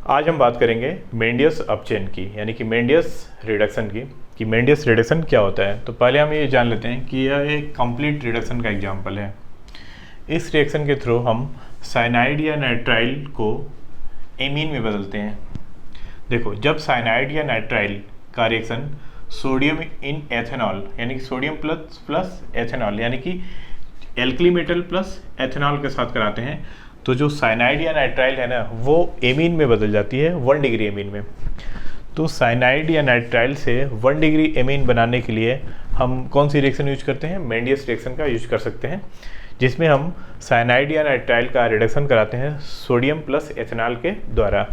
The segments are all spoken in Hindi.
आज हम बात करेंगे मेंडियस अपचेन की, यानी कि मेंडियस रिडक्शन की, कि मेंडियस रिडक्शन क्या होता है। तो पहले हम ये जान लेते हैं कि यह एक कंप्लीट रिडक्शन का एग्जांपल है। इस रिएक्शन के थ्रू हम साइनाइड या नाइट्राइल को एमीन में बदलते हैं। देखो, जब साइनाइड या नाइट्राइल का रिएक्शन सोडियम इन एथेनॉल यानी कि सोडियम प्लस प्लस एथेनॉल यानी कि एल्कली मेटल प्लस एथेनॉल के साथ कराते हैं, तो जो साइनाइड या नाइट्राइल है ना, वो एमीन में बदल जाती है 1 डिग्री एमीन में। तो साइनाइड या नाइट्राइल से 1 डिग्री एमीन बनाने के लिए हम कौन सी रिएक्शन यूज करते हैं? मेंडियस रिएक्शन का यूज कर सकते हैं, जिसमें हम साइनाइड या नाइट्राइल का रिडक्शन कराते हैं सोडियम प्लस एथेनॉल के द्वारा।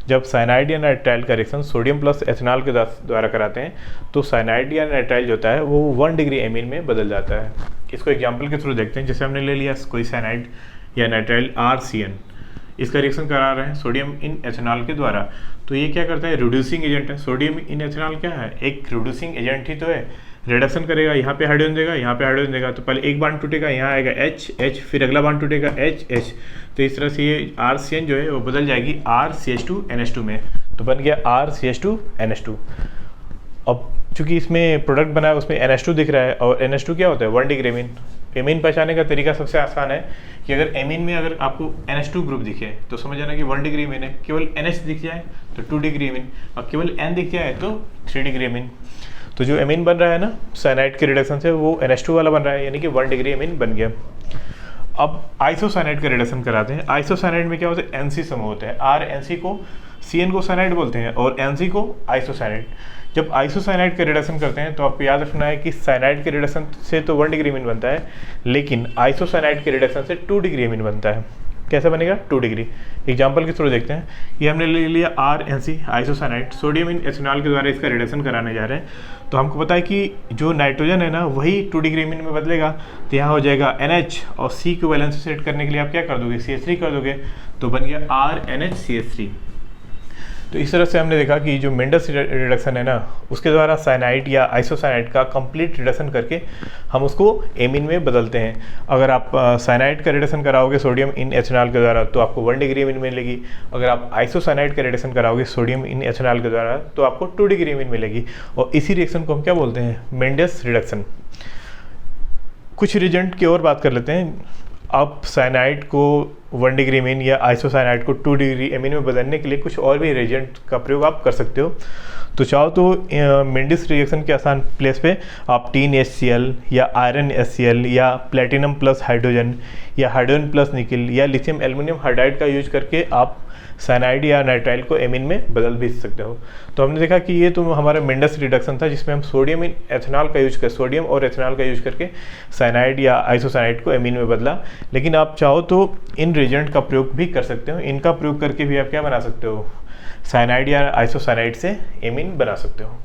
जब साइनाइड या नाइट्राइल का रिएक्शन सोडियम प्लस एथेनॉल के द्वारा कराते हैं, तो साइनाइड या नाइट्राइल जो होता है वो 1 डिग्री एमीन में बदल जाता है। इसको एग्जाम्पल के थ्रू देखते हैं। जैसे हमने ले लिया कोई साइनाइड या नाइट्राइल RCN, इसका रिएक्शन करा रहे हैं सोडियम इन एथेनॉल के द्वारा। तो ये क्या करता है? रिड्यूसिंग एजेंट है। सोडियम इन एथेनॉल क्या है? एक रिड्यूसिंग एजेंट ही तो है। रिडक्शन करेगा, यहाँ पे हाइड्रोजन देगा, यहाँ पे हाइड्रोजन देगा, तो पहले एक बांड टूटेगा, यहाँ आएगा H, फिर अगला बांड टूटेगा H। तो इस तरह से ये RCN जो है वो बदल जाएगी RCH2NH2 में, तो बन गया RCH2NH2। अब चूंकि इसमें प्रोडक्ट बना है उसमें NH2 दिख रहा है, और NH2 क्या होता है? 1 डिग्री एमीन। एमीन पहचानने का तरीका सबसे आसान है कि अगर एमीन में अगर आपको NH2 ग्रुप दिखे तो समझ जाना कि 1 डिग्री एमीन है। केवल NH दिख जाए तो 2 डिग्री एमीन, और केवल N दिख जाए तो 3 डिग्री एमीन। तो जो एमीन बन रहा है ना साइनाइड के रिडक्शन से, वो NH2 वाला बन रहा है, यानी कि 1 डिग्री एमीन बन गया। अब आइसोसाइनाइड का रिडक्शन कराते हैं। आइसोसाइनाइड में क्या होता है? NC समूह होता है। RNC को, CN को साइनाइड बोलते हैं और NC को आइसोसाइनाइड। जब आइसोसाइनाइड का रिडक्शन करते हैं तो आपको याद रखना है कि साइनाइड के रिडक्शन से तो 1 डिग्री एमीन बनता है, लेकिन आइसोसाइनाइड के रिडक्शन से 2 डिग्री एमीन बनता है। कैसे बनेगा? 2 डिग्री। एग्जाम्पल के थ्रू देखते हैं। ये हमने ले लिया RNC आइसोसाइनाइड, सोडियम इन एथेनॉल के द्वारा इसका रिडक्शन कराने जा रहे हैं। तो हमको पता है कि जो नाइट्रोजन है ना वही 2 डिग्री एमीन में बदलेगा, तो यहाँ हो जाएगा NH, और C को वैलेंस सेट करने के लिए आप क्या कर दोगे? CH3 कर दोगे, तो बन गया RNHCH3। तो इस तरह से हमने देखा कि जो मेंडियस रिडक्शन है ना, उसके द्वारा साइनाइड या आइसोसाइनाइड का कंप्लीट रिडक्शन करके हम उसको एमीन में बदलते हैं। अगर आप साइनाइड का रिडक्शन कराओगे सोडियम इन एथेनॉल के द्वारा तो आपको 1 डिग्री एमीन मिलेगी। अगर आप आइसोसाइनाइड का रिडक्शन कराओगे सोडियम इन एथेनॉल के द्वारा तो आपको 2 डिग्री एमीन मिलेगी। और इसी रिएक्शन को हम क्या बोलते हैं? मेंडियस रिडक्शन। कुछ रिएजेंट की और बात कर लेते हैं। आप साइनाइड को 1 डिग्री एमीन या आइसोसाइनाइड को 2 डिग्री एमीन में बदलने के लिए कुछ और भी रिएजेंट का प्रयोग आप कर सकते हो। तो चाहो तो मेंडियस रिएक्शन के आसान प्लेस पे आप टीन HCl या आयरन HCl या प्लेटिनम प्लस हाइड्रोजन या हाइड्रोजन प्लस निकल या लिथियम एल्युमिनियम हाइड्राइड का यूज करके आप साइनाइड या नाइट्राइल को एमीन में बदल भी सकते हो। तो हमने देखा कि ये तो हमारा मेंडियस रिडक्शन था, जिसमें हम सोडियम इन एथेनॉल का यूज कर सोडियम और एथेनॉल का यूज करके साइनाइड या आइसोसाइनाइड को एमीन में बदला। लेकिन आप चाहो तो इन रिएजेंट का प्रयोग भी कर सकते हो। इनका प्रयोग करके भी आप क्या बना सकते हो? साइनाइड या आइसोसाइनाइड से एमीन बना सकते हो।